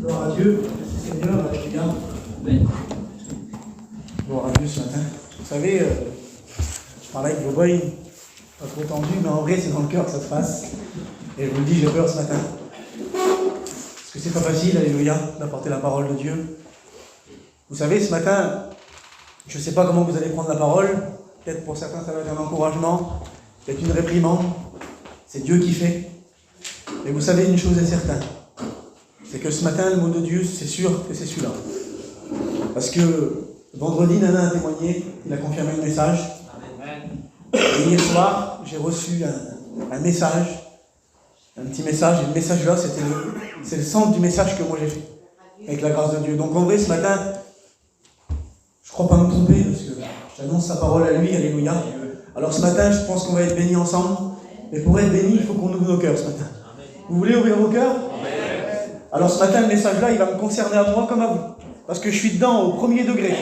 Gloire à Dieu, merci Seigneur, alléluia. Amen. Gloire à Dieu ce matin. Vous savez, je parlais avec vos boys, pas trop tendu, mais en vrai c'est dans le cœur que ça se passe. Et je vous le dis, j'ai peur ce matin. Parce que c'est pas facile, alléluia, d'apporter la parole de Dieu. Vous savez, ce matin, je ne sais pas comment vous allez prendre la parole. Peut-être pour certains ça va être un encouragement, peut-être une réprimande. C'est Dieu qui fait. Mais vous savez, une chose est certaine. C'est que ce matin, le mot de Dieu, c'est sûr que c'est celui-là. Parce que vendredi, Nana a témoigné, il a confirmé le message. Et hier soir, j'ai reçu un message, un petit message. Et le message là, c'est le centre du message que moi j'ai fait, avec la grâce de Dieu. Donc en vrai, ce matin, je ne crois pas me tromper, parce que j'annonce sa parole à lui, alléluia. Alors ce matin, je pense qu'on va être bénis ensemble. Mais pour être bénis, il faut qu'on ouvre nos cœurs ce matin. Vous voulez ouvrir vos cœurs ? Alors ce matin, le message-là, il va me concerner à moi comme à vous. Parce que je suis dedans au premier degré.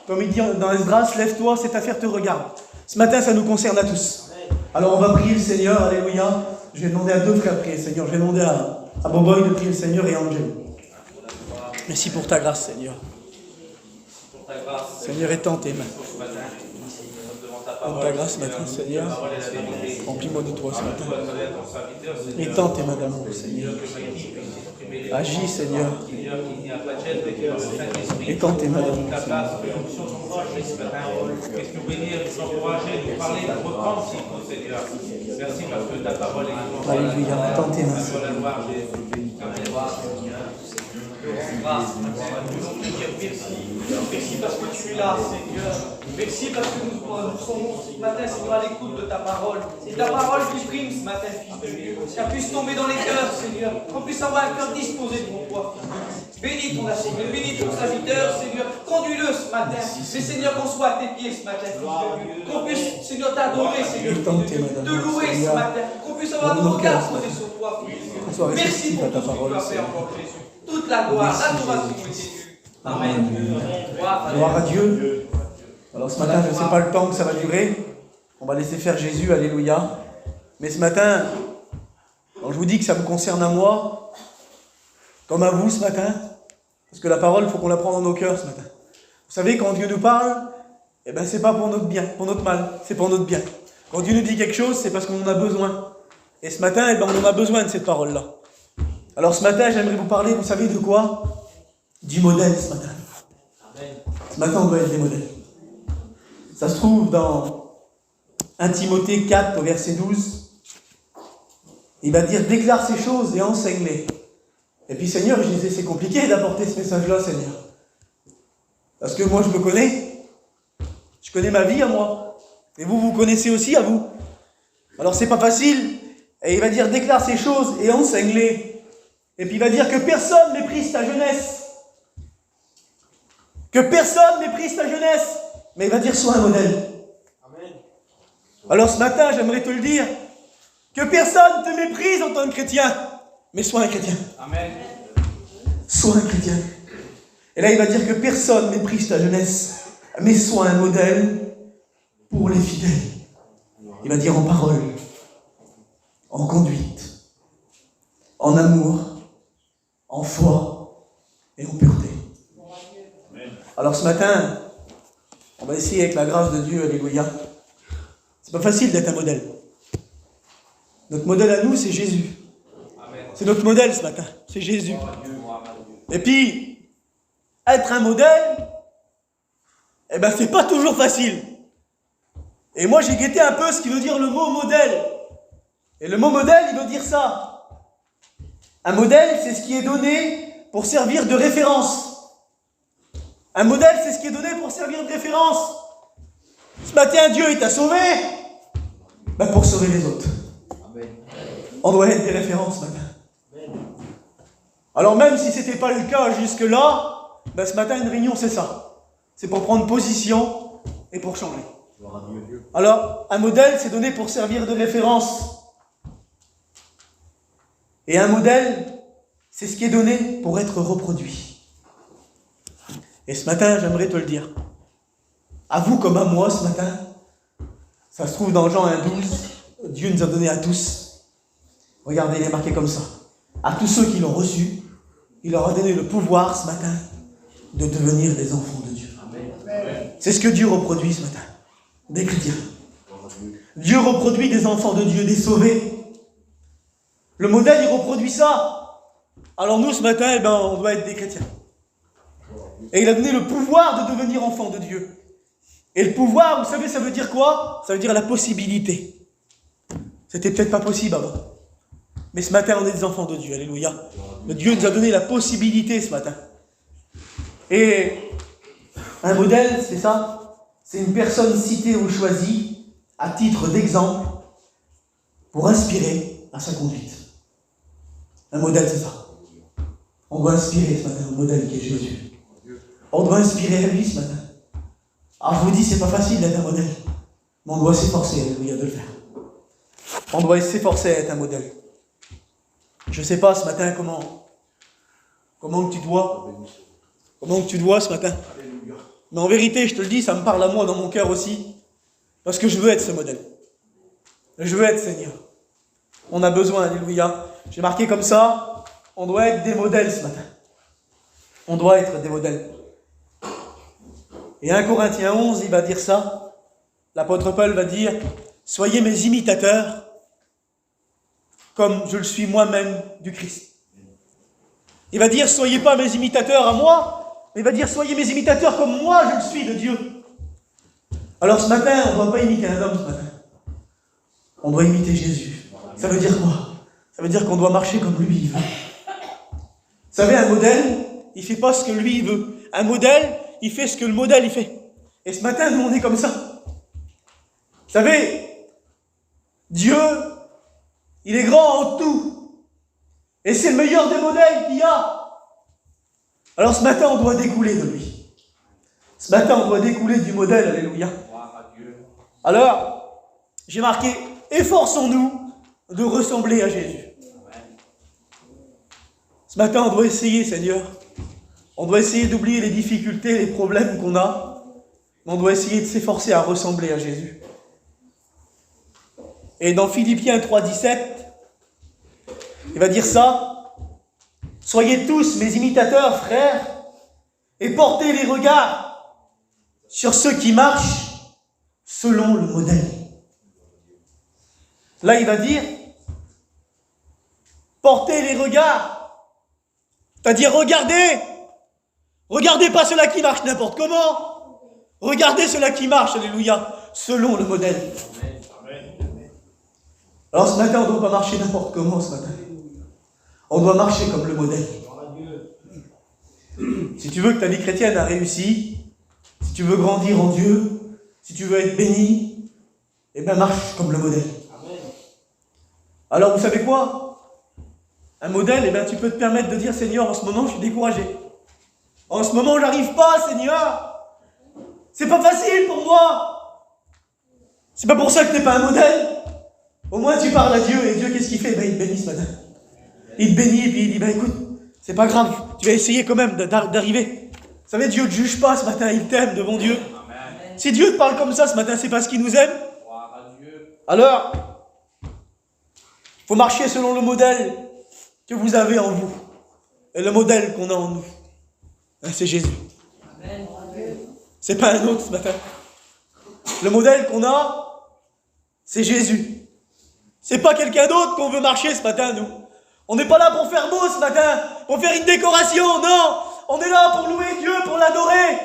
Comme il dit dans Esdras, lève-toi, cette affaire te regarde. Ce matin, ça nous concerne à tous. Alors on va prier le Seigneur, alléluia. Je vais demander à deux frères de prier le Seigneur. Je vais demander à Boboy de prier le Seigneur et à Angelo. Merci pour ta grâce, Seigneur. Seigneur, étends tes mains. Dans ta grâce, maintenant, Seigneur, remplis-moi de toi ce matin. Étends tes mains d'amour, Seigneur. Agis, Seigneur. Étends tes mains d'amour, Seigneur. Merci parce que ta parole est alléluia, étends tes mains, Seigneur. Merci parce que tu es là, Seigneur. Merci parce que nous sommes ce matin, Seigneur, à l'écoute de ta parole. C'est ta parole qui prime ce matin, Fils de Dieu. Qu'elle puisse tomber dans les cœurs, Seigneur. Qu'on puisse avoir un cœur disposé pour toi, Fils de Dieu. Bénis ton Seigneur, bénis ton serviteur, Seigneur. Conduis-le ce matin. Mais Seigneur, qu'on soit à tes pieds ce matin, Fils de Dieu. Qu'on puisse, Seigneur, t'adorer, Seigneur, te louer ce matin. Qu'on puisse avoir nos regards posés sur toi, Fils de Dieu. Merci pour tout ce que tu as fait encore, Jésus. Toute la gloire, l'adoration est due. Amen. Gloire à Dieu. Alors ce matin, je ne sais pas le temps que ça va durer. On va laisser faire Jésus, alléluia. Mais ce matin, quand je vous dis que ça me concerne à moi, comme à vous ce matin, parce que la parole, il faut qu'on la prenne dans nos cœurs ce matin. Vous savez, quand Dieu nous parle, eh ben, c'est pas pour notre bien, pour notre mal, c'est pour notre bien. Quand Dieu nous dit quelque chose, c'est parce qu'on en a besoin. Et ce matin, eh ben, on en a besoin de cette parole-là. Alors ce matin, j'aimerais vous parler, vous savez de quoi ? Du modèle ce matin. Ce matin, on doit être des modèles. Ça se trouve dans 1 Timothée 4, au verset 12. Il va dire, déclare ces choses et enseigne-les. Et puis Seigneur, je disais, c'est compliqué d'apporter ce message-là, Seigneur. Parce que moi, je me connais. Je connais ma vie à moi. Et vous, vous connaissez aussi à vous. Alors c'est pas facile. Et il va dire, déclare ces choses et enseigne-les. Et puis il va dire que personne méprise ta jeunesse. Que personne méprise ta jeunesse. Mais il va dire, sois un modèle. Amen. Alors ce matin, j'aimerais te le dire. Que personne te méprise en tant que chrétien. Mais sois un chrétien. Amen. Sois un chrétien. Et là, il va dire que personne méprise ta jeunesse. Mais sois un modèle pour les fidèles. Il va dire en parole, en conduite, en amour, en foi et en pureté. Alors ce matin, on va essayer avec la grâce de Dieu, alléluia. C'est pas facile d'être un modèle. Notre modèle à nous, c'est Jésus. C'est notre modèle ce matin, c'est Jésus. Et puis, être un modèle, eh ben c'est pas toujours facile. Et moi j'ai guetté un peu ce qui veut dire le mot modèle. Et le mot modèle, il veut dire ça. Un modèle, c'est ce qui est donné pour servir de référence. Un modèle, c'est ce qui est donné pour servir de référence. Ce matin, Dieu, il t'a sauvé pour sauver les autres. On doit être des références ce matin. Alors même si ce n'était pas le cas jusque-là, ce matin, une réunion, c'est ça. C'est pour prendre position et pour changer. Alors, un modèle, c'est donné pour servir de référence. Et un modèle, c'est ce qui est donné pour être reproduit. Et ce matin, j'aimerais te le dire. À vous comme à moi ce matin, ça se trouve dans Jean 1,12, Dieu nous a donné à tous. Regardez, il est marqué comme ça. À tous ceux qui l'ont reçu, il leur a donné le pouvoir ce matin de devenir des enfants de Dieu. C'est ce que Dieu reproduit ce matin, des chrétiens. Dieu reproduit des enfants de Dieu, des sauvés. Le modèle, il reproduit ça. Alors nous, ce matin, eh ben, on doit être des chrétiens. Et il a donné le pouvoir de devenir enfant de Dieu. Et le pouvoir, vous savez, ça veut dire quoi? Ça veut dire la possibilité. C'était peut-être pas possible avant. Mais ce matin, on est des enfants de Dieu. Alléluia. Le Dieu nous a donné la possibilité ce matin. Et un modèle, c'est ça. C'est une personne citée ou choisie à titre d'exemple pour inspirer à sa conduite. Un modèle, c'est ça. On doit inspirer ce matin un modèle qui est Jésus. On doit inspirer à lui ce matin. Alors je vous dis, c'est pas facile d'être un modèle. Mais on doit s'efforcer, alléluia, de le faire. On doit s'efforcer à être un modèle. Je ne sais pas ce matin comment que tu dois ce matin. Mais en vérité, je te le dis, ça me parle à moi dans mon cœur aussi. Parce que je veux être ce modèle. Je veux être Seigneur. On a besoin, alléluia. J'ai marqué comme ça, on doit être des modèles ce matin. On doit être des modèles. Et 1 Corinthiens 11, il va dire ça. L'apôtre Paul va dire, soyez mes imitateurs, comme je le suis moi-même du Christ. Il va dire, soyez pas mes imitateurs à moi, mais il va dire, soyez mes imitateurs comme moi je le suis de Dieu. Alors ce matin, on ne doit pas imiter un homme ce matin. On doit imiter Jésus. Ça veut dire quoi? Ça veut dire qu'on doit marcher comme lui il veut. Vous savez, un modèle, il ne fait pas ce que lui il veut. Un modèle, il fait ce que le modèle il fait. Et ce matin, nous on est comme ça. Vous savez, Dieu, il est grand en tout. Et c'est le meilleur des modèles qu'il y a. Alors ce matin, on doit découler de lui. Ce matin, on doit découler du modèle, alléluia. Alors, j'ai marqué, efforçons-nous de ressembler à Jésus. Ce matin, on doit essayer, Seigneur. On doit essayer d'oublier les difficultés, les problèmes qu'on a. Mais on doit essayer de s'efforcer à ressembler à Jésus. Et dans Philippiens 3,17, il va dire ça. Soyez tous mes imitateurs, frères, et portez les regards sur ceux qui marchent selon le modèle. Là, il va dire, portez les regards. C'est-à-dire, regardez pas ceux-là qui marchent n'importe comment. Regardez ceux-là qui marchent, alléluia, selon le modèle. Alors ce matin, on ne doit pas marcher n'importe comment ce matin. On doit marcher comme le modèle. Si tu veux que ta vie chrétienne a réussi, si tu veux grandir en Dieu, si tu veux être béni, eh bien marche comme le modèle. Alors vous savez quoi? Un modèle, eh bien tu peux te permettre de dire, Seigneur, en ce moment je suis découragé. En ce moment j'arrive pas, Seigneur. C'est pas facile pour moi. C'est pas pour ça que tu n'es pas un modèle. Au moins tu parles à Dieu et Dieu qu'est-ce qu'il fait? Il te bénit ce matin. Il te bénit et puis il dit, écoute, c'est pas grave, tu vas essayer quand même d'arriver. Vous savez, Dieu ne te juge pas ce matin, il t'aime devant Dieu. Amen. Si Dieu te parle comme ça ce matin, c'est parce qu'il nous aime. Alors, il faut marcher selon le modèle que vous avez en vous. Et le modèle qu'on a en nous, c'est Jésus. Amen. C'est pas un autre ce matin. Le modèle qu'on a, c'est Jésus. C'est pas quelqu'un d'autre qu'on veut marcher ce matin, nous. On n'est pas là pour faire beau ce matin, pour faire une décoration, non. On est là pour louer Dieu, pour l'adorer.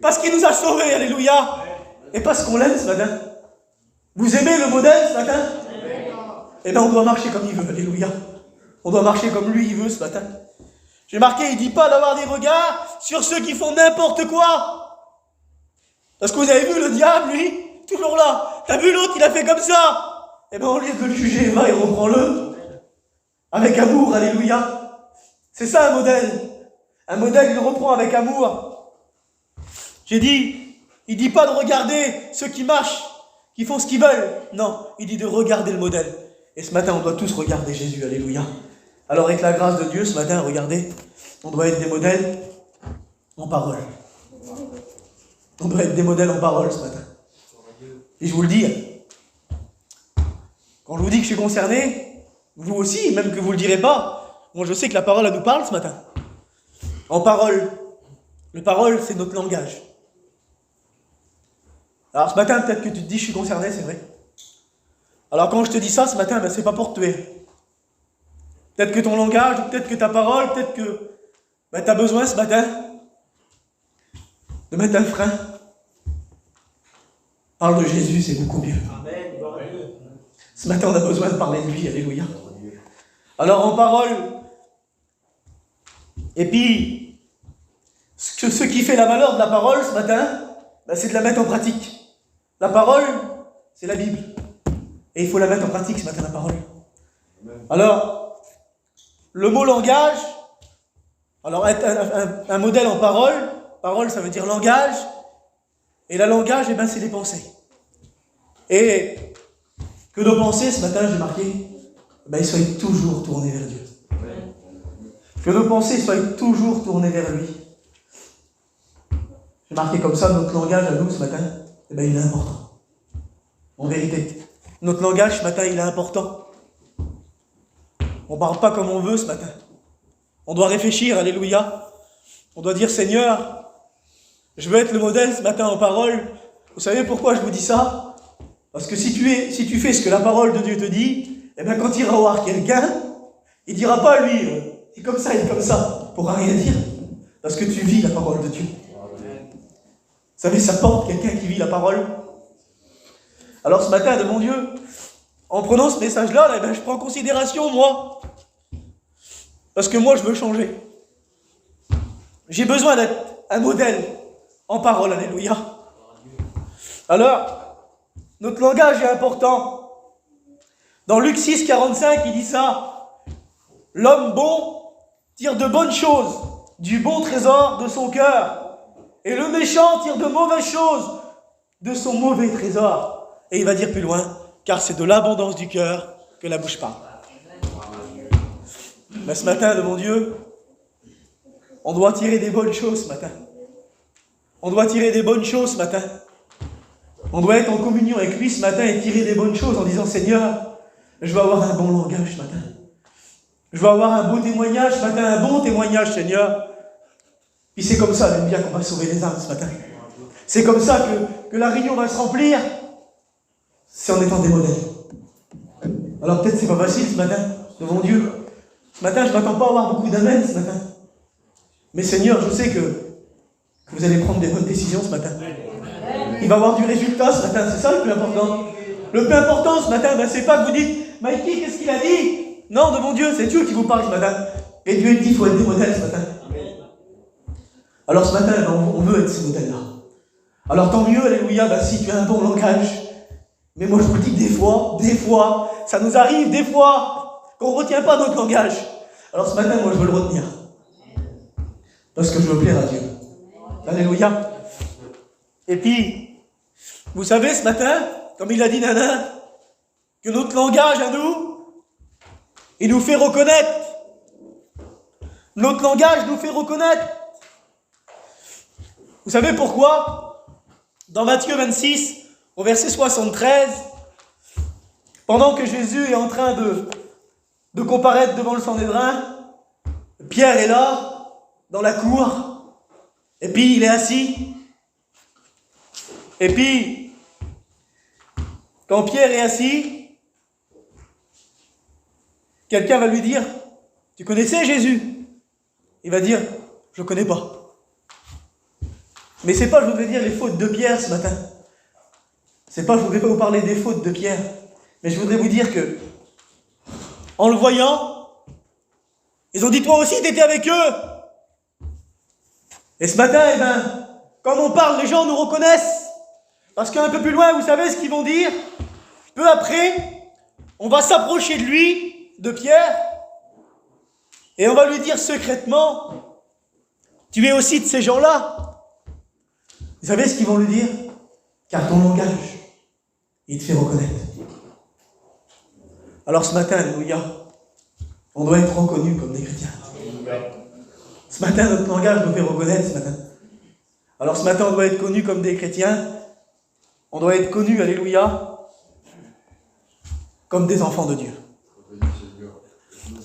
Parce qu'il nous a sauvés, alléluia. Et parce qu'on l'aime ce matin. Vous aimez le modèle ce matin? Eh bien, on doit marcher comme il veut, alléluia. On doit marcher comme lui, il veut ce matin. J'ai marqué, il ne dit pas d'avoir des regards sur ceux qui font n'importe quoi. Parce que vous avez vu le diable, lui, toujours là. T'as vu l'autre, il a fait comme ça. Eh bien, au lieu de le juger, va et reprends-le. Avec amour, alléluia. C'est ça un modèle. Un modèle, il le reprend avec amour. J'ai dit, il ne dit pas de regarder ceux qui marchent, qui font ce qu'ils veulent. Non, il dit de regarder le modèle. Et ce matin, on doit tous regarder Jésus, alléluia. Alors avec la grâce de Dieu, ce matin, regardez, on doit être des modèles en parole. On doit être des modèles en parole ce matin. Et je vous le dis, quand je vous dis que je suis concerné, vous aussi, même que vous ne le direz pas, moi je sais que la parole elle nous parle ce matin. en parole. Le parole, c'est notre langage. Alors ce matin, peut-être que tu te dis, je suis concerné, c'est vrai. Alors quand je te dis ça, ce matin, c'est pas pour te tuer. Peut-être que ton langage, peut-être que ta parole, peut-être que tu as besoin ce matin de mettre un frein. Parle de Jésus, c'est beaucoup mieux. Ce matin, on a besoin de parler de lui, alléluia. Alors en parole, et puis, ce qui fait la valeur de la parole ce matin, c'est de la mettre en pratique. La parole, c'est la Bible. Et il faut la mettre en pratique ce matin, la parole. Alors, le mot langage, alors être un modèle en parole, parole ça veut dire langage, et la langage, c'est les pensées. Et que nos pensées, ce matin, j'ai marqué, ils soient toujours tournées vers Dieu. Que nos pensées soient toujours tournées vers lui. J'ai marqué comme ça, notre langage à nous ce matin, il est important. En vérité, notre langage ce matin, il est important. On ne parle pas comme on veut ce matin. On doit réfléchir, alléluia. On doit dire, Seigneur, je veux être le modèle ce matin en parole. Vous savez pourquoi je vous dis ça? Parce que si tu fais ce que la parole de Dieu te dit, quand il ira voir quelqu'un, il ne dira pas lui, il est comme ça, il est comme ça. Il ne pourra rien dire. Parce que tu vis la parole de Dieu. Vous savez, ça porte quelqu'un qui vit la parole. Alors ce matin, de mon Dieu, en prenant ce message-là, je prends en considération moi. Parce que moi, je veux changer. J'ai besoin d'être un modèle en parole, alléluia. Alors, notre langage est important. Dans Luc 6, 45, il dit ça. L'homme bon tire de bonnes choses du bon trésor de son cœur. Et le méchant tire de mauvaises choses de son mauvais trésor. Et il va dire plus loin, car c'est de l'abondance du cœur que la bouche parle. Ce matin, de mon Dieu, on doit tirer des bonnes choses ce matin. On doit tirer des bonnes choses ce matin. On doit être en communion avec lui ce matin et tirer des bonnes choses en disant, Seigneur, je veux avoir un bon langage ce matin. Je veux avoir un beau témoignage ce matin, un bon témoignage, Seigneur. Puis c'est comme ça, bien qu'on va sauver les âmes ce matin. C'est comme ça que la réunion va se remplir. C'est en étant des modèles. Alors peut-être c'est pas facile ce matin, devant Dieu. Ce matin, je ne m'attends pas à avoir beaucoup d'amen ce matin. Mais Seigneur, je sais que vous allez prendre des bonnes décisions ce matin. Il va y avoir du résultat ce matin, c'est ça le plus important. Le plus important ce matin, c'est pas que vous dites, Mikey, qu'est-ce qu'il a dit? Non, devant Dieu, c'est Dieu qui vous parle ce matin. Et Dieu dit, il faut être des modèles ce matin. Alors ce matin, on veut être ces modèles-là. Alors tant mieux, alléluia, si tu as un bon langage. Mais moi je vous dis que des fois, ça nous arrive des fois qu'on ne retient pas notre langage. Alors ce matin, moi je veux le retenir. Parce que je veux plaire à Dieu. Alléluia. Et puis, vous savez ce matin, comme il a dit Nana, que notre langage à nous, il nous fait reconnaître. Notre langage nous fait reconnaître. Vous savez pourquoi? Dans Matthieu 26, au verset 73, pendant que Jésus est en train de comparaître devant le Sanhédrin, Pierre est là, dans la cour, et puis il est assis. Et puis, quand Pierre est assis, quelqu'un va lui dire, tu connaissais Jésus? Il va dire, je ne connais pas. Mais c'est pas, je voudrais dire, les fautes de Pierre ce matin. C'est pas, je voudrais pas vous parler des fautes de Pierre. Mais je voudrais vous dire que, en le voyant, ils ont dit, toi aussi, tu étais avec eux. Et ce matin, quand on parle, les gens nous reconnaissent. Parce qu'un peu plus loin, vous savez ce qu'ils vont dire? Peu après, on va s'approcher de lui, de Pierre, et on va lui dire secrètement, tu es aussi de ces gens-là. Vous savez ce qu'ils vont lui dire? Car ton langage, il te fait reconnaître. Alors ce matin, alléluia, on doit être reconnus comme des chrétiens. Ce matin, notre langage nous fait reconnaître ce matin. Alors ce matin, on doit être connus comme des chrétiens. On doit être connus, alléluia, comme des enfants de Dieu.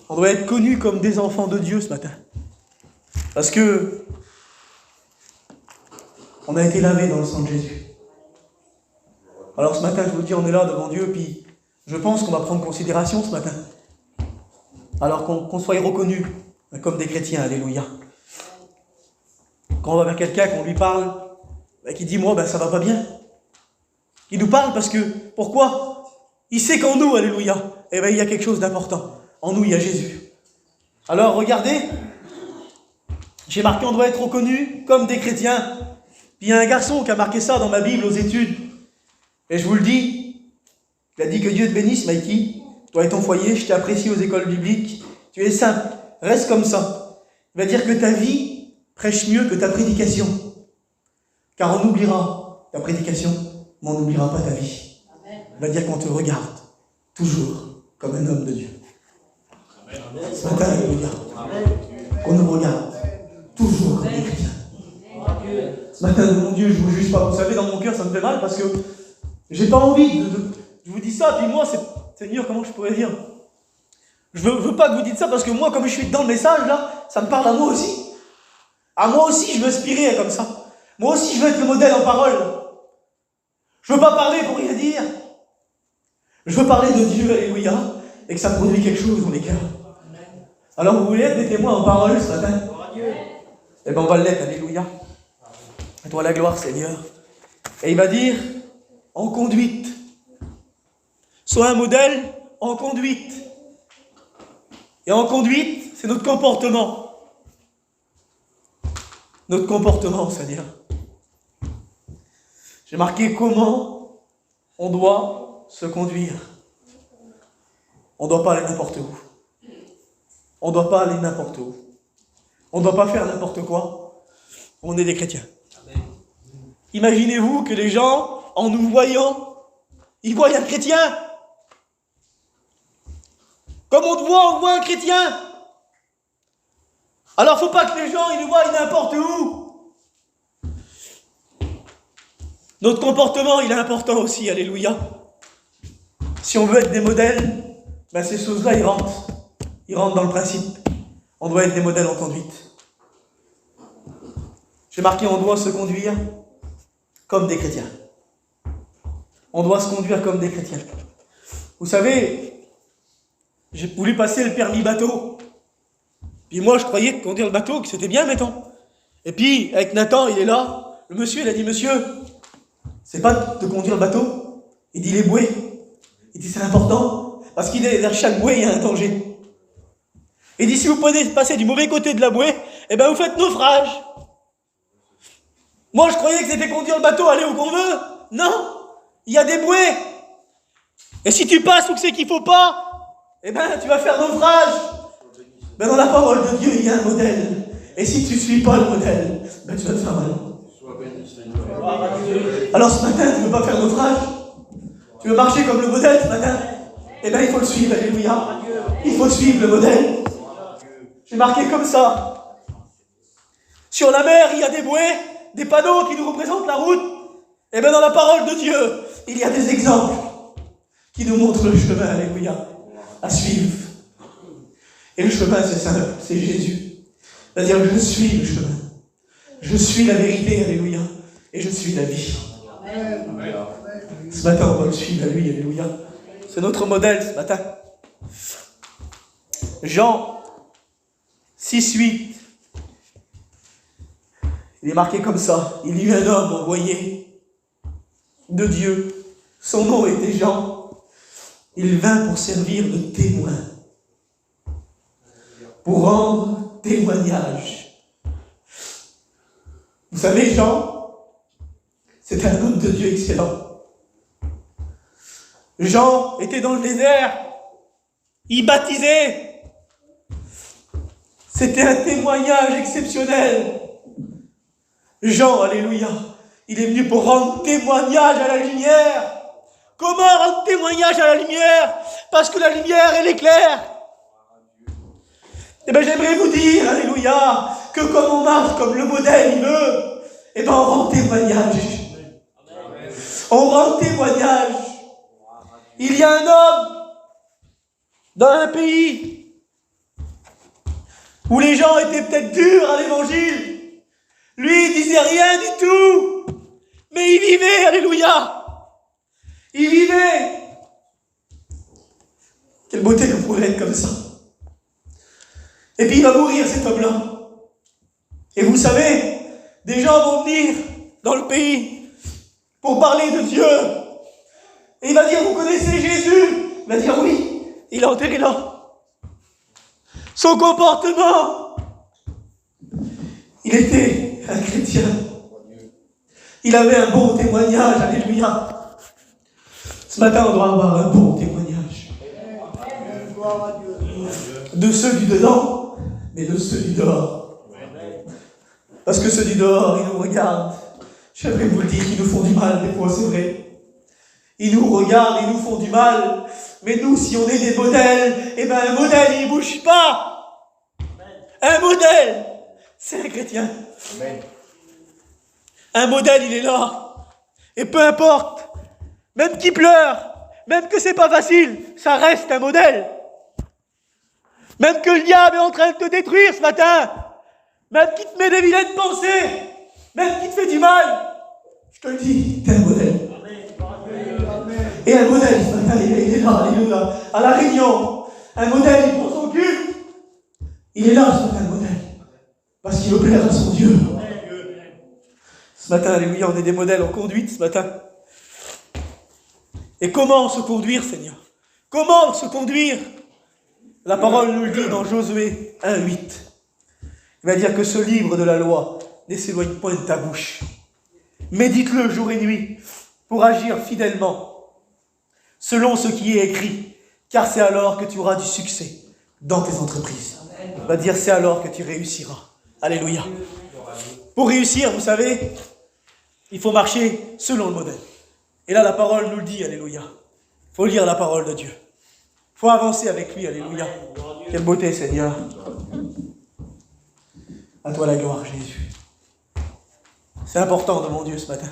On doit être connus comme des enfants de Dieu ce matin. Parce que on a été lavé dans le sang de Jésus. Alors ce matin, je vous le dis, on est là devant Dieu, puis je pense qu'on va prendre considération ce matin. Alors qu'on soit reconnus comme des chrétiens, alléluia. Quand on va vers quelqu'un, qu'on lui parle, qui dit, moi, ça va pas bien. Il nous parle parce que, pourquoi? Il sait qu'en nous, alléluia, il y a quelque chose d'important. En nous, il y a Jésus. Alors, regardez, j'ai marqué, on doit être reconnus comme des chrétiens. Puis il y a un garçon qui a marqué ça dans ma Bible aux études. Et je vous le dis, il a dit que Dieu te bénisse, Mikey. Toi et ton foyer, je t'apprécie aux écoles bibliques. Tu es simple, reste comme ça. Il va dire que ta vie prêche mieux que ta prédication. Car on oubliera ta prédication, mais on n'oubliera pas ta vie. Il va dire qu'on te regarde toujours comme un homme de Dieu. Ce matin, alléluia. Qu'on nous regarde toujours comme des chrétiens. Ce matin, mon Dieu, je ne vous juge pas. Vous savez, dans mon cœur, ça me fait mal parce que j'ai pas envie je vous dis ça, puis moi, Seigneur, comment je pourrais dire? Je veux pas que vous dites ça parce que moi, comme je suis dans le message, là, ça me parle à moi aussi. À moi aussi, je veux aspirer comme ça. Moi aussi, je veux être le modèle en parole. Je veux pas parler pour rien dire. Je veux parler de Dieu, alléluia, et que ça produit quelque chose dans les cœurs. Alors, vous voulez être des témoins en parole ce matin? Eh bien, on va l'être, alléluia. À toi la gloire, Seigneur. Et il va dire, en conduite. Sois un modèle en conduite. Et en conduite, c'est notre comportement. Notre comportement, Seigneur. J'ai marqué comment on doit se conduire. On ne doit pas aller n'importe où. On ne doit pas aller n'importe où. On ne doit pas faire n'importe quoi. On est des chrétiens. Imaginez-vous que les gens, en nous voyant, ils voient un chrétien. Comme on te voit, on voit un chrétien. Alors, il ne faut pas que les gens ils nous voient n'importe où. Notre comportement, il est important aussi, alléluia. Si on veut être des modèles, ces choses-là, ils rentrent. Ils rentrent dans le principe. On doit être des modèles en conduite. J'ai marqué, on doit se conduire comme des chrétiens. On doit se conduire comme des chrétiens. Vous savez, j'ai voulu passer le permis bateau. Puis moi, je croyais que conduire le bateau, que c'était bien, mettons. Et puis, avec Nathan, il est là. Le monsieur, il a dit, monsieur, c'est pas de conduire le bateau. Il dit, les bouées. Il dit, c'est important. Parce qu'il est derrière chaque bouée, il y a un danger. Il dit, si vous pouvez passer du mauvais côté de la bouée, vous faites naufrage. Moi, je croyais que c'était conduire le bateau, aller où qu'on veut. Non, il y a des bouées. Et si tu passes où c'est qu'il ne faut pas, tu vas faire naufrage. Dans la parole de Dieu, il y a un modèle. Et si tu ne suis pas le modèle, tu vas te faire mal. Alors ce matin, tu ne veux pas faire naufrage? Tu veux marcher comme le modèle ce matin? Il faut le suivre, alléluia. Il faut suivre le modèle. J'ai marqué comme ça. Sur la mer, il y a des bouées, des panneaux qui nous représentent la route. Dans la parole de Dieu, il y a des exemples qui nous montrent le chemin, alléluia, à suivre. Et le chemin, c'est simple, c'est Jésus. C'est-à-dire, je suis le chemin. Je suis la vérité, alléluia. Et je suis la vie. Amen. Ce matin, on va le suivre à lui, alléluia. C'est notre modèle ce matin. Jean 6:8. Il est marqué comme ça. Il y eut un homme envoyé de Dieu. Son nom était Jean. Il vint pour servir de témoin. Pour rendre témoignage. Vous savez, Jean, c'était un homme de Dieu excellent. Jean était dans le désert. Il baptisait. C'était un témoignage exceptionnel. Jean, alléluia, il est venu pour rendre témoignage à la lumière. Comment rendre témoignage à la lumière? Parce que la lumière, elle éclaire. J'aimerais vous dire, alléluia, que comme on marche comme le modèle, il veut, on rend témoignage. On rend témoignage. Il y a un homme dans un pays où les gens étaient peut-être durs à l'évangile. Lui, il disait rien du tout. Mais il vivait, alléluia. Il vivait. Quelle beauté qu'on pourrait être comme ça. Et puis il va mourir, cet homme-là. Et vous savez, des gens vont venir dans le pays pour parler de Dieu. Et il va dire, vous connaissez Jésus? Il va dire, oui, il est enterré là. Son comportement, il était un chrétien. Il avait un bon témoignage, alléluia. Ce matin, on doit avoir un bon témoignage. De ceux du dedans, mais de ceux du dehors. Parce que ceux du dehors, ils nous regardent. J'aimerais vous le dire, ils nous font du mal, des fois, c'est vrai. Ils nous regardent, ils nous font du mal. Mais nous, si on est des modèles, eh bien un modèle, il ne bouge pas. Un modèle, c'est un chrétien. Un modèle, il est là. Et peu importe, même qu'il pleure, même que c'est pas facile, ça reste un modèle. Même que le diable est en train de te détruire ce matin, même qu'il te met des vilaines pensées, même qu'il te fait du mal, je te le dis, t'es un modèle. Et un modèle, ce matin, il est là, alléluia, à la Réunion. Un modèle, il prend son culte. Il est là, ce matin, le modèle. Parce qu'il veut plaire à son Dieu. Ce matin, alléluia, on est des modèles en conduite ce matin. Et comment se conduire, Seigneur? Comment se conduire? La parole nous le dit dans Josué 1,8. Il va dire que ce livre de la loi ne s'éloigne point de ta bouche. Médite-le jour et nuit pour agir fidèlement selon ce qui est écrit, car c'est alors que tu auras du succès dans tes entreprises. Il va dire c'est alors que tu réussiras. Alléluia. Pour réussir, vous savez, il faut marcher selon le modèle. Et là, la parole nous le dit, alléluia. Il faut lire la parole de Dieu. Il faut avancer avec lui, alléluia. Quelle beauté, Seigneur. À toi la gloire, Jésus. C'est important devant Dieu ce matin.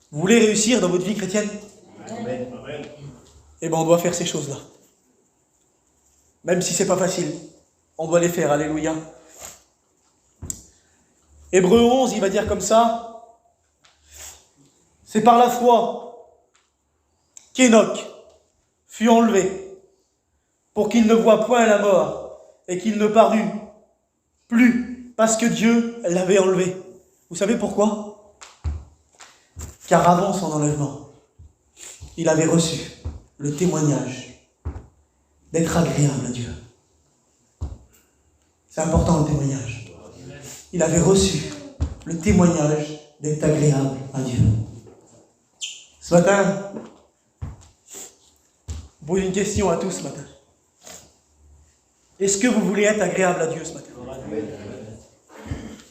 Vous voulez réussir dans votre vie chrétienne? Amen. Eh bien, on doit faire ces choses-là. Même si ce n'est pas facile, on doit les faire, alléluia. Hébreux 11, il va dire comme ça, c'est par la foi qu'Enoch fut enlevé pour qu'il ne voie point la mort et qu'il ne parut plus parce que Dieu l'avait enlevé. Vous savez pourquoi? Car avant son enlèvement, il avait reçu le témoignage d'être agréable à Dieu. C'est important le témoignage. Il avait reçu le témoignage d'être agréable à Dieu. Ce matin, je pose une question à tous ce matin. Est-ce que vous voulez être agréable à Dieu ce matin?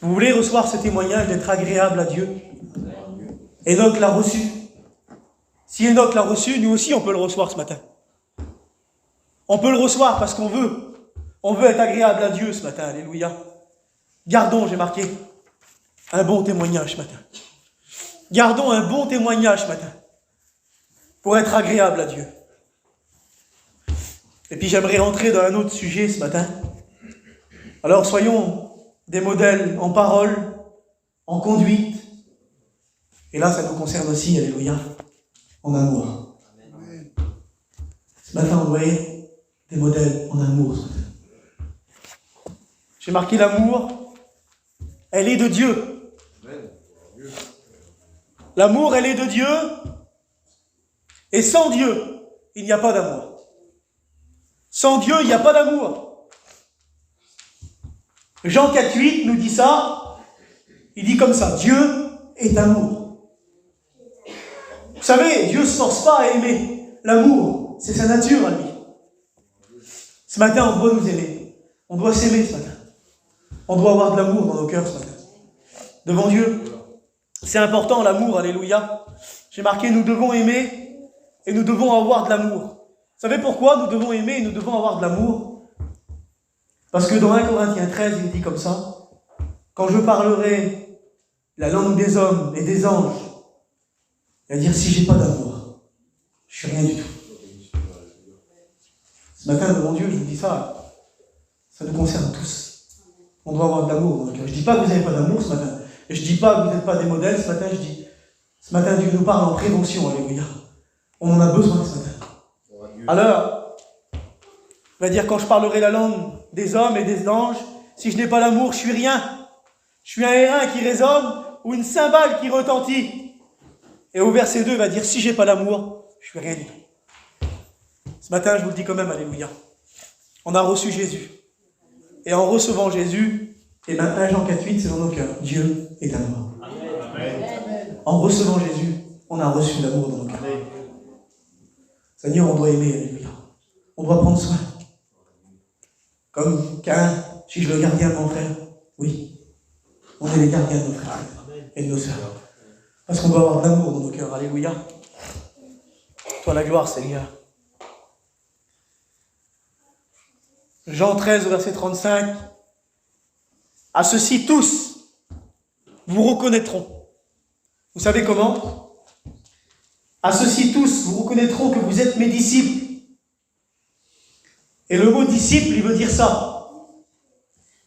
Vous voulez recevoir ce témoignage d'être agréable à Dieu? Enoch l'a reçu. Si Enoch l'a reçu, nous aussi on peut le recevoir ce matin. On peut le recevoir parce qu'on veut. On veut être agréable à Dieu ce matin, alléluia. Gardons, j'ai marqué, un bon témoignage ce matin. Gardons un bon témoignage ce matin pour être agréable à Dieu. Et puis j'aimerais rentrer dans un autre sujet ce matin. Alors soyons des modèles en parole, en conduite. Et là, ça nous concerne aussi, alléluia, en amour. Ce matin, on doit être des modèles en amour. J'ai marqué l'amour, elle est de Dieu. L'amour, elle est de Dieu. Et sans Dieu, il n'y a pas d'amour. Sans Dieu, il n'y a pas d'amour. Jean 4,8 nous dit ça. Il dit comme ça, Dieu est amour. Vous savez, Dieu ne se force pas à aimer. L'amour, c'est sa nature à lui. Ce matin, on doit nous aimer. On doit s'aimer ce matin. On doit avoir de l'amour dans nos cœurs ce matin. Devant Dieu. C'est important l'amour, alléluia. J'ai marqué, nous devons aimer et nous devons avoir de l'amour. Vous savez pourquoi nous devons aimer et nous devons avoir de l'amour? Parce que dans 1 Corinthiens 13, il dit comme ça, quand je parlerai la langue des hommes et des anges, il va dire, si j'ai pas d'amour, je suis rien du tout. Ce matin, devant Dieu, je vous dis ça. Ça nous concerne tous. On doit avoir de l'amour dans le cœur. Je ne dis pas que vous n'avez pas d'amour ce matin. Et je ne dis pas que vous n'êtes pas des modèles ce matin. Je dis, ce matin, Dieu nous parle en prévention. Alléluia. On en a besoin ce matin. Alors, il va dire, quand je parlerai la langue des hommes et des anges, si je n'ai pas l'amour, je suis rien. Je suis un airain qui résonne ou une cymbale qui retentit. Et au verset 2, il va dire, si je n'ai pas l'amour, je suis rien du tout. Ce matin, je vous le dis quand même, alléluia. On a reçu Jésus. Et en recevant Jésus, et bien 1 Jean 4,8, c'est dans nos cœurs. Dieu est amour. En recevant Jésus, on a reçu l'amour dans nos cœurs. Seigneur, on doit aimer, alléluia. On doit prendre soin. Comme Caïn, suis-je le gardien de mon frère? Oui. On est les gardiens de nos frères et de nos sœurs. Parce qu'on doit avoir de l'amour dans nos cœurs. Alléluia. Toi la gloire, Seigneur. Jean 13, verset 35. À ceux-ci tous, vous reconnaîtront. Vous savez comment? À ceux-ci tous, vous reconnaîtront que vous êtes mes disciples. Et le mot disciple, il veut dire ça.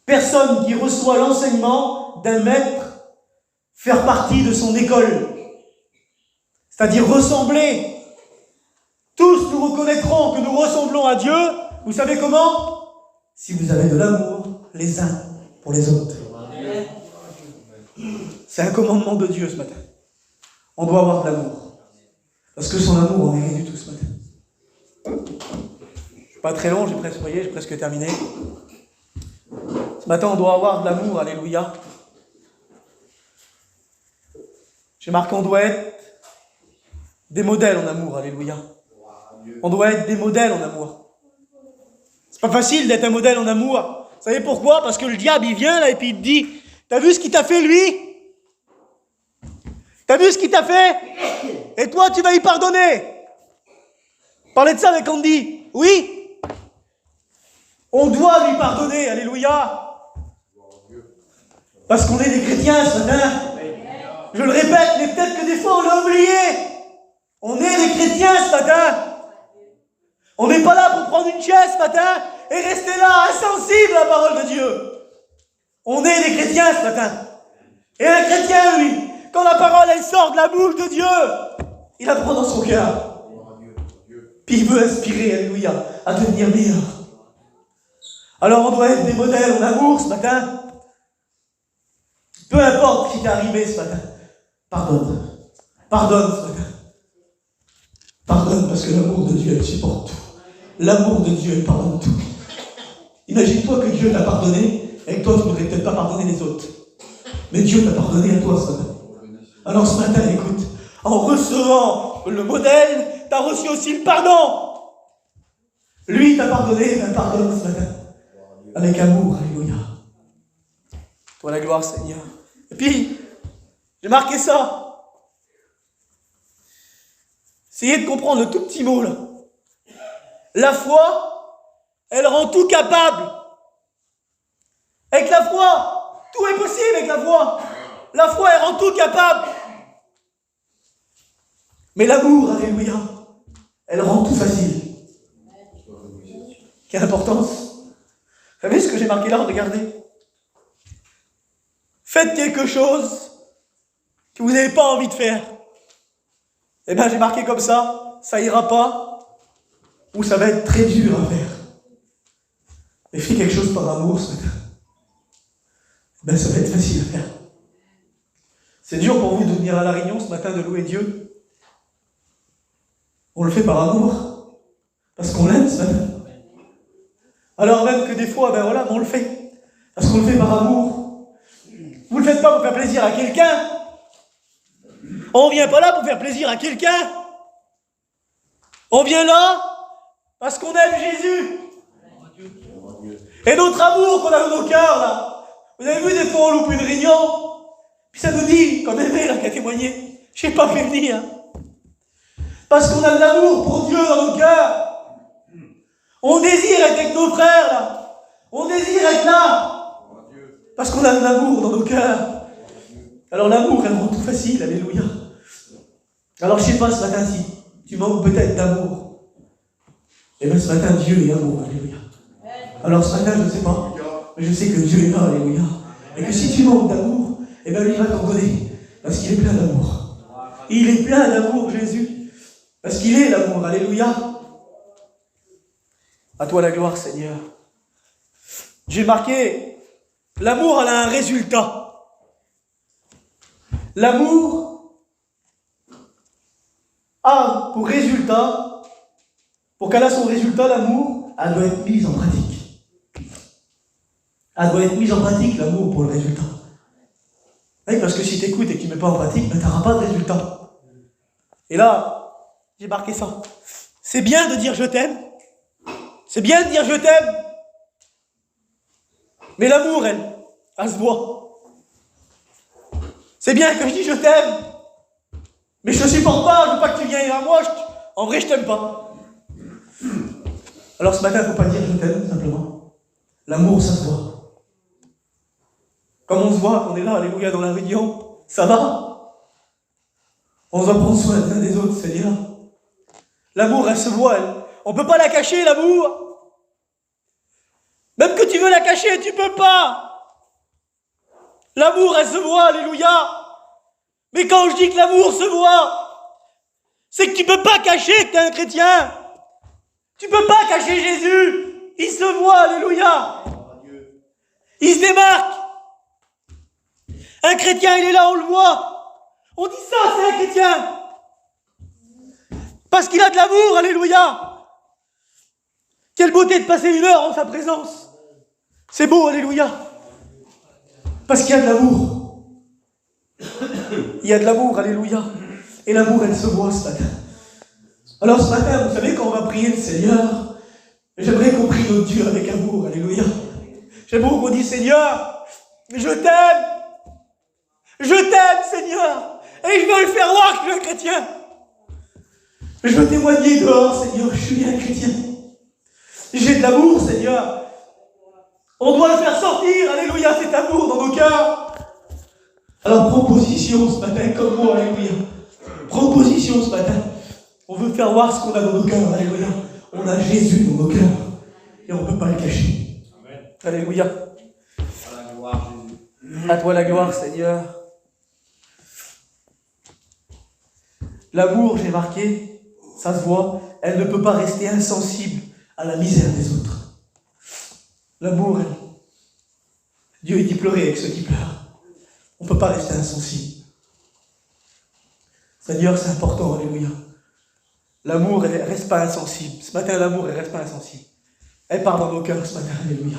Personne qui reçoit l'enseignement d'un maître, faire partie de son école. C'est-à-dire ressembler. Tous nous reconnaîtront que nous ressemblons à Dieu. Vous savez comment? Si vous avez de l'amour les uns pour les autres. C'est un commandement de Dieu ce matin. On doit avoir de l'amour. Parce que sans amour, on n'est rien du tout ce matin. Pas très long, j'ai presque terminé. Ce matin, on doit avoir de l'amour, alléluia. J'ai marqué, on doit être des modèles en amour, alléluia. On doit être des modèles en amour. C'est pas facile d'être un modèle en amour. Vous savez pourquoi? Parce que le diable, il vient là et puis il te dit, t'as vu ce qu'il t'a fait lui? T'as vu ce qu'il t'a fait? Et toi, tu vas y pardonner. Parlez de ça avec Andy. Oui. On doit lui pardonner, alléluia. Parce qu'on est des chrétiens ce matin. Je le répète, mais peut-être que des fois on l'a oublié. On est des chrétiens ce matin. On n'est pas là pour prendre une chaise ce matin et rester là, insensible à la parole de Dieu. On est des chrétiens ce matin. Et un chrétien, lui, quand la parole elle sort de la bouche de Dieu, il la prend dans son cœur. Puis il veut inspirer, alléluia, à devenir meilleur. Alors on doit être des modèles en amour ce matin. Peu importe ce qui t'est arrivé ce matin. Pardonne. Pardonne ce matin. Pardonne parce que l'amour de Dieu, elle supporte tout. L'amour de Dieu, elle pardonne tout. Imagine-toi que Dieu t'a pardonné et que toi, tu n'aurais peut-être pas pardonné les autres. Mais Dieu t'a pardonné à toi ce matin. Alors ce matin, écoute, en recevant le modèle, tu as reçu aussi le pardon. Lui t'a pardonné, ben pardonne ce matin. Avec amour, alléluia. Toi la gloire, Seigneur. Et puis, j'ai marqué ça. Essayez de comprendre le tout petit mot là. La foi, elle rend tout capable. Avec la foi, tout est possible avec la foi. La foi, elle rend tout capable. Mais l'amour, alléluia, elle rend tout facile. Quelle importance. Vous savez ce que j'ai marqué là? Regardez. Faites quelque chose que vous n'avez pas envie de faire. Eh bien, j'ai marqué comme ça ira pas, ou ça va être très dur à faire. Mais fais quelque chose par amour ce matin. Eh bien, ça va être facile à faire. C'est dur pour vous de venir à la réunion ce matin, de louer Dieu. On le fait par amour, parce qu'on l'aime ce matin. Alors même que des fois, ben voilà, on le fait, parce qu'on le fait par amour. Vous ne le faites pas pour faire plaisir à quelqu'un. On ne vient pas là pour faire plaisir à quelqu'un. On vient là parce qu'on aime Jésus. Et notre amour qu'on a dans nos cœurs, là. Vous avez vu, des fois, on loupe une réunion. Puis ça nous dit, comme Aimé, là, qui a témoigné, je n'ai pas fait venir. Parce qu'on a de l'amour pour Dieu dans nos cœurs. On désire être avec nos frères, là. On désire être là. Parce qu'on a de l'amour dans nos cœurs. Alors l'amour, elle rend tout facile, alléluia. Alors je ne sais pas ce matin si tu manques peut-être d'amour. Et bien ce matin, Dieu est amour, alléluia. Alors ce matin, je ne sais pas, mais je sais que Dieu est là, alléluia. Et que si tu manques d'amour, eh bien lui va t'en donner. Parce qu'il est plein d'amour. Il est plein d'amour, Jésus. Parce qu'il est l'amour, alléluia. À toi la gloire, Seigneur. J'ai marqué, l'amour, elle a un résultat. L'amour a pour résultat, pour qu'elle ait son résultat, l'amour, elle doit être mise en pratique. Elle doit être mise en pratique, l'amour, pour le résultat. Oui, parce que si tu écoutes et que tu ne mets pas en pratique, ben, tu n'auras pas de résultat. Et là, j'ai marqué ça. C'est bien de dire je t'aime. C'est bien de dire je t'aime. Mais l'amour, elle se voit. C'est bien que je dis je t'aime. Mais je ne supporte pas, je ne veux pas que tu viennes à moi. En vrai, je t'aime pas. Alors ce matin, il ne faut pas dire je t'aime, simplement. L'amour, ça se voit. Comme on se voit, on est là, alléluia, dans la réunion, ça va. On doit prendre soin les uns des autres, Seigneur. L'amour, elle se voit, on ne peut pas la cacher, l'amour. Même que tu veux la cacher, tu ne peux pas. L'amour, elle se voit, alléluia. Mais quand je dis que l'amour se voit, c'est que tu ne peux pas cacher que tu es un chrétien. Tu ne peux pas cacher Jésus. Il se voit, alléluia. Il se démarque. Un chrétien, il est là, on le voit. On dit ça, c'est un chrétien. Parce qu'il a de l'amour, alléluia. Quelle beauté de passer une heure en sa présence. C'est beau, alléluia. Parce qu'il y a de l'amour. Il y a de l'amour, alléluia. Et l'amour, elle se voit ce matin. Alors ce matin, vous savez, quand on va prier le Seigneur, j'aimerais qu'on prie notre Dieu avec amour, alléluia. J'aimerais qu'on dise, Seigneur, je t'aime. Je t'aime, Seigneur. Et je veux le faire voir que je suis un chrétien. Je veux témoigner dehors, Seigneur, je suis un chrétien. J'ai de l'amour, Seigneur. On doit le faire sortir, alléluia, cet amour dans nos cœurs. Alors prends position ce matin comme moi, alléluia. Prends position ce matin. On veut faire voir ce qu'on a dans nos cœurs, alléluia. On a Jésus dans nos cœurs. Et on ne peut pas le cacher. Amen. Alléluia. À la gloire, Jésus. À toi la gloire, Seigneur. L'amour, j'ai marqué, ça se voit, elle ne peut pas rester insensible à la misère des autres. L'amour, Dieu dit pleurer avec ceux qui pleurent. On ne peut pas rester insensible. Seigneur, c'est important, alléluia. L'amour, elle ne reste pas insensible. Ce matin, l'amour, elle ne reste pas insensible. Elle part dans nos cœurs ce matin, alléluia.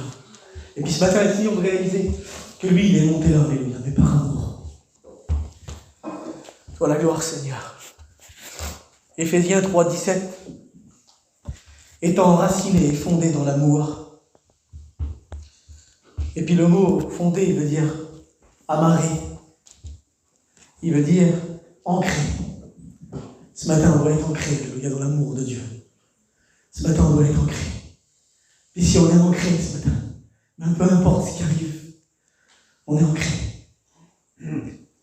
Et puis ce matin, ici, on réalise que lui, il est monté là, alléluia, mais par amour. Sois la gloire, Seigneur. Éphésiens 3, 17. Étant enraciné et fondé dans l'amour. Et puis le mot fondé, il veut dire amarré. Il veut dire ancré. Ce matin, on doit être ancré, alléluia, dans l'amour de Dieu. Ce matin, on doit être ancré. Et si on est ancré ce matin, même peu importe ce qui arrive, on est ancré.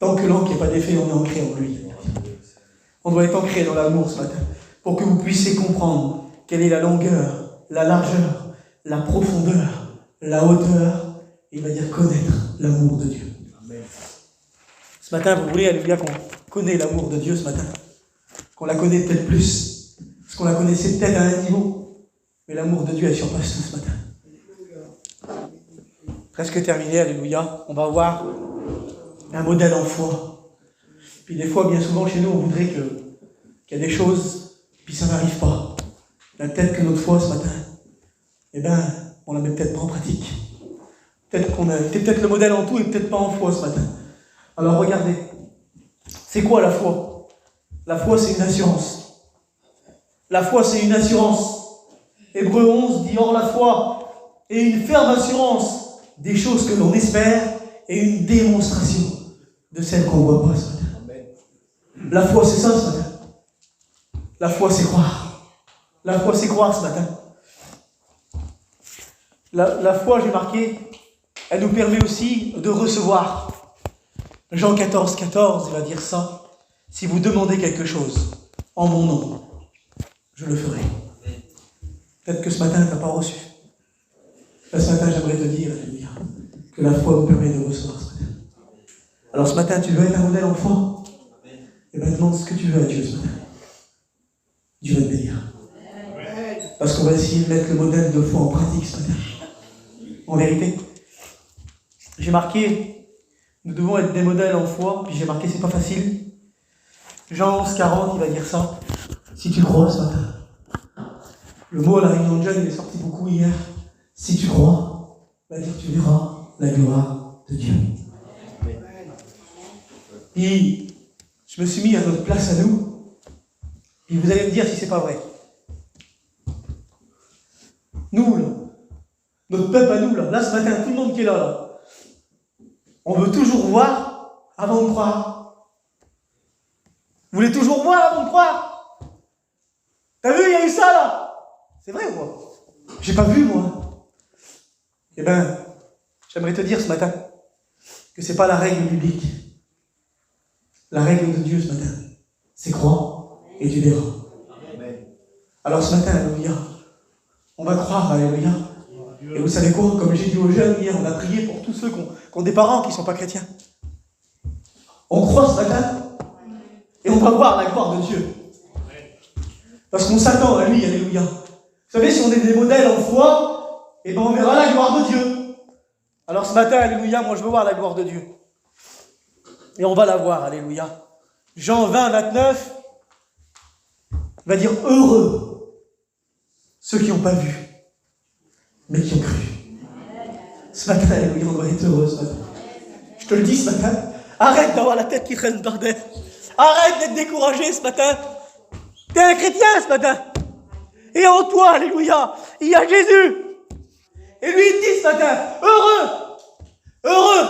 Tant que l'encre n'est pas défait, on est ancré en lui. On doit être ancré dans l'amour ce matin, pour que vous puissiez comprendre quelle est la longueur, la largeur, la profondeur, la hauteur. Il va dire connaître l'amour de Dieu. Amen. Ce matin, vous voulez, alléluia, qu'on connaît l'amour de Dieu ce matin, qu'on la connaît peut-être plus, parce qu'on la connaissait peut-être à un niveau, mais l'amour de Dieu, elle surpasse tout ce matin. Presque terminé, alléluia. On va voir un modèle en foi. Puis des fois, bien souvent, chez nous, on voudrait qu'il y a des choses, puis ça n'arrive pas. Peut-être que notre foi, ce matin, eh ben, on la met peut-être pas en pratique. Peut-être qu'on a peut-être le modèle en tout et peut-être pas en foi ce matin. Alors regardez, c'est quoi la foi? La foi, c'est une assurance. La foi, c'est une assurance. Hébreux 11 dit, or la foi est une ferme assurance des choses que l'on espère et une démonstration de celles qu'on ne voit pas ce matin. La foi, c'est ça ce matin. La foi, c'est croire. La foi, c'est croire ce matin. La foi, j'ai marqué, elle nous permet aussi de recevoir. Jean 14, 14, il va dire ça. Si vous demandez quelque chose en mon nom, je le ferai. Peut-être que ce matin, tu n'as pas reçu. Ce matin, j'aimerais te dire, alléluia, que la foi nous permet de recevoir ce matin. Alors ce matin, tu veux être un modèle en foi? Et bien demande ce que tu veux à Dieu ce matin. Dieu va te bénir. Parce qu'on va essayer de mettre le modèle de foi en pratique ce matin. En vérité, j'ai marqué, nous devons être des modèles en foi, puis j'ai marqué, c'est pas facile. Jean 11, 40, il va dire ça. Si tu crois ce matin. Le mot à la réunion de jeunes, il est sorti beaucoup hier. Si tu crois, va dire tu verras la gloire de Dieu. Puis, je me suis mis à notre place à nous. Puis vous allez me dire si c'est pas vrai. Nous, là, notre peuple à nous, là ce matin, tout le monde qui est là, on veut toujours voir avant de croire. Vous voulez toujours voir avant de croire? T'as vu, il y a eu ça là? C'est vrai ou quoi? J'ai pas vu moi. Eh ben, j'aimerais te dire ce matin que c'est pas la règle biblique. La règle de Dieu ce matin, c'est croire et tu verras. Alors ce matin, alléluia, on va croire, alléluia. Et vous savez quoi? Comme j'ai dit aux jeunes hier, on a prié pour tous ceux qui ont des parents qui ne sont pas chrétiens. On croit ce matin et on va voir la gloire de Dieu. Parce qu'on s'attend à lui, alléluia. Vous savez, si on est des modèles en foi, et ben on verra la gloire de Dieu. Alors ce matin, alléluia, moi je veux voir la gloire de Dieu. Et on va la voir, alléluia. Jean 20, 29 va dire heureux ceux qui n'ont pas vu, mais qui ont cru. Ce matin, alléluia, on doit être heureux ce matin. Je te le dis ce matin, arrête d'avoir la tête qui traîne par terre. Arrête d'être découragé ce matin. T'es un chrétien ce matin. Et en toi, alléluia, il y a Jésus. Et lui, il dit ce matin, heureux,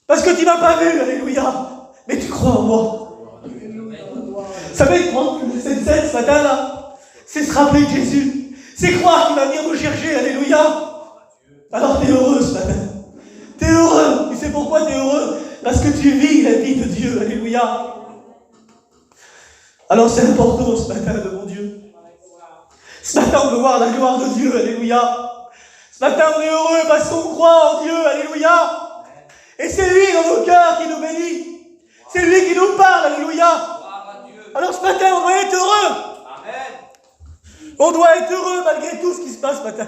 parce que tu m'as pas vu, alléluia, mais tu crois en moi. Vous savez, prendre cette scène ce matin-là, c'est se rappeler de Jésus. C'est croire qu'il va venir nous chercher, alléluia. Alors t'es heureux ce matin. T'es heureux. Tu sais pourquoi t'es heureux? Parce que tu vis la vie de Dieu, alléluia. Alors c'est important ce matin de mon Dieu. Ce matin on veut voir la gloire de Dieu, alléluia. Ce matin on est heureux parce qu'on croit en Dieu, alléluia. Et c'est lui dans nos cœurs qui nous bénit. C'est lui qui nous parle, alléluia. Alors ce matin on doit être heureux. On doit être heureux malgré tout ce qui se passe ce matin.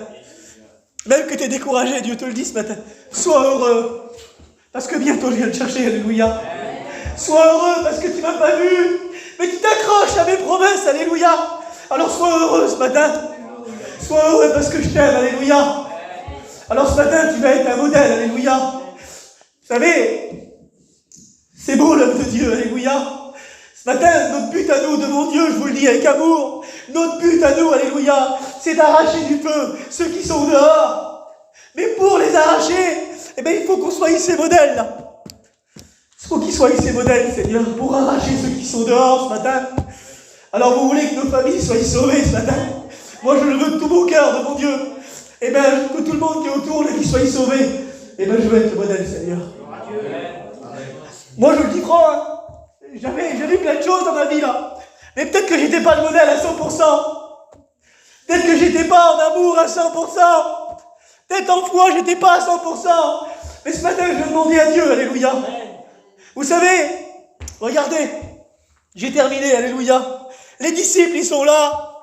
Même que tu es découragé, Dieu te le dit ce matin. Sois heureux. Parce que bientôt je viens te chercher, alléluia. Sois heureux parce que tu ne m'as pas vu. Mais tu t'accroches à mes promesses, alléluia. Alors sois heureux ce matin. Sois heureux parce que je t'aime, alléluia. Alors ce matin tu vas être un modèle, alléluia. Vous savez, c'est beau l'œuvre de Dieu, alléluia. Ce matin, notre but à nous, devant Dieu, je vous le dis avec amour, notre but à nous, alléluia, c'est d'arracher du feu ceux qui sont dehors. Mais pour les arracher, eh bien, il faut qu'on soit ces modèles-là. Il faut qu'ils soient ces modèles, Seigneur, pour arracher ceux qui sont dehors ce matin. Alors vous voulez que nos familles soient sauvées ce matin? Moi, je le veux de tout mon cœur, devant Dieu. Eh bien, que tout le monde qui est autour, là, qui soit sauvé. Eh bien, je veux être le modèle, Seigneur. Moi, je le dis franc, hein. J'avais vu plein de choses dans ma vie, là. Mais peut-être que j'étais pas le modèle à 100%. Peut-être que j'étais pas en amour à 100%. Peut-être en foi, j'étais pas à 100%. Mais ce matin, je vais demander à Dieu, alléluia. Vous savez, regardez, j'ai terminé, alléluia. Les disciples, ils sont là.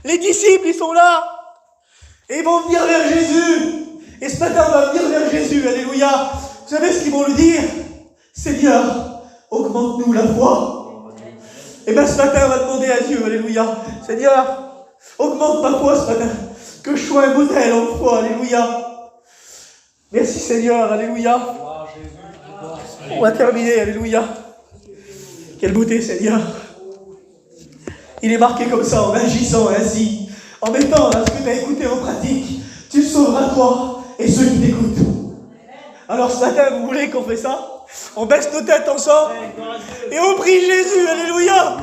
Les disciples, ils sont là. Et ils vont venir vers Jésus. Et ce matin, on va venir vers Jésus, alléluia. Vous savez ce qu'ils vont lui dire? Seigneur, augmente-nous la foi. Et bien ce matin, on va demander à Dieu, alléluia. Seigneur, augmente ma foi ce matin. Que je sois un modèle en foi, alléluia. Merci Seigneur, alléluia. On va terminer, alléluia. Quelle beauté Seigneur. Il est marqué comme ça, en agissant ainsi, en mettant là, ce que tu as écouté en pratique. Tu sauveras toi et ceux qui t'écoutent. Alors ce matin, vous voulez qu'on fait ça? On baisse nos têtes ensemble et on prie Jésus, alléluia.